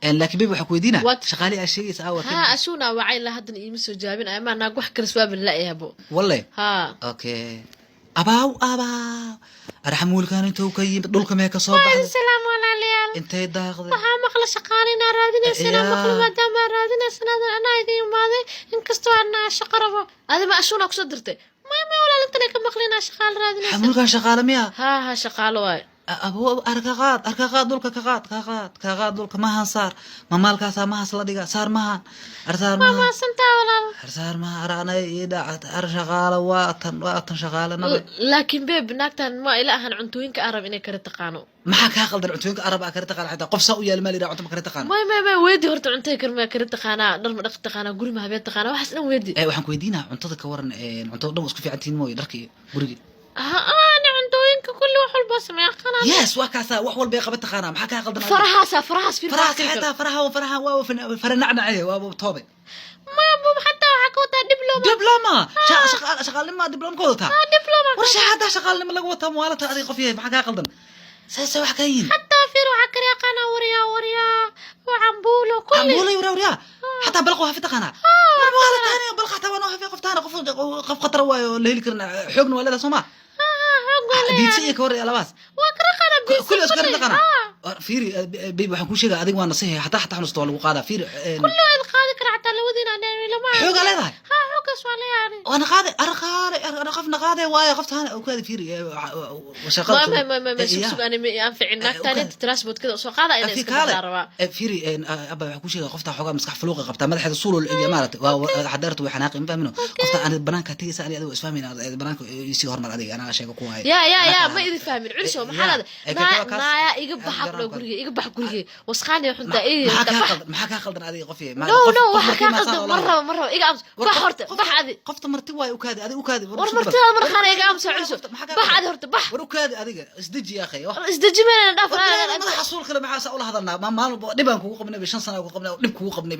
لكن بيبي حكويدينا وات شغالي اشياء ساوى ها اشونا وعي لهدن يمسو جابين اما انا wax kala swab la yaabo والله ها اوكي اباو ارحمول كان انتو كي دولك ما كسو وعليكم بخد السلام walaalyaal انت داقد waxaa maqla shaqaalina raadinaysan maqla maadaama raadinaysan ana idin imaaday inkastoo ana shaqo rabo adima ashuna ku soo dirtay ma walaalintana ka maqlina shaqaal raadinaysan حمول كان شغاله ميا ها shaqaalo waay ابو اركاقاد دولك كقاد دولك ما صار ما مالكاس ما هسلا ديغا صار ما ارثار ma santaa walaal ارثار ما ارانا يدا ارشغاله واتن شغاله نبي laakiin beeb naagtan ma ila ahan cuntooyinka arab inay kala taqaano maxaa ka qaldan cuntooyinka arab ka taqaan xataa qof saa u yaal meel ira cunto ma ka taqaan ma weedi horta cuntay karma kala taqaana dhar ma dhaq taqaana guri ma habeen taqaana waxaas dhan weedi waxaan ku weydiinaa cuntada ka waran cunto dhan isku fiicantiin mooy dharkii guriga ana cuntooyinka kulli wax walba sameeyaa qanaa yes waa kaasa wax walba ay qabat taqaana maxaa ka qaldan farahaas fi xataa faraha waa faranacnacay waa toobe ما أبو حتى حكوتا دبلومة شغال ما دبلوم كوتا دبلومة ورش هذا شغال ما لقوتها موالتها هذه قفيه ما قلدن سوى حكاين حتى في روح كريا قنا وريا وعمبولو كل عمبولو وريا حتى بلقوها في تقنا موالة ثانية بلقى حتى وانا في قفتانا قف قطر اللي كنا حقن ولا سما بيتسي كوري على باس وكرقنا كل أذكر تقنا فيري بيبي حكون شيء هذيك وانا صحيح حتى حنستوى وقاعدة فيري كل هذا قاعد حتى لو ذينا نعمل حوق على ذا حوق سوالي يعني وانا قاعد انا قفنا قاعده وايا قفت انا وكذا فيري وشغلت ما شوف انا انفع انك ثاني تراسبوت كذا سو قاعده انا اسكداروا فيري ابا ku sheega qofta xogaa maskax fuluuqa qabta madaxda suul imaarad waa xadaartu way xanaaqin fahmino qofta aan banaanka tigisa aan adigu isfahmin banaanka isi hormar adiga ana sheego ku hay يا ما idin fahmin culiso maxaa naaya iga bax guriga wasqaan iyo xunta maxaa ka qaldan adiga qof no waxa ka qaldan marra iga amsa bax horta bax adi qofta marti way u kaadi adiga u kaadi war martida marxana iga amsa culiso bax adi horta bax war u kaadi adiga isdaji ya akhay isdaji meena dhaaf madaxa suul kale maxaa saa ula hadalnaa maal dhibaan kugu qabnay 5 sano kugu qabnay dhib kugu qabnay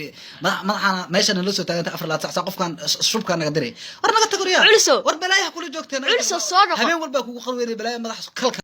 madaxana meeshan la soo taaganta 4 saac qofkan shubka naga diray war naga tagriya culiso war balaayaha kula joogteen culiso soo noqo habeen walba kugu qalweynay balaaya madax kalka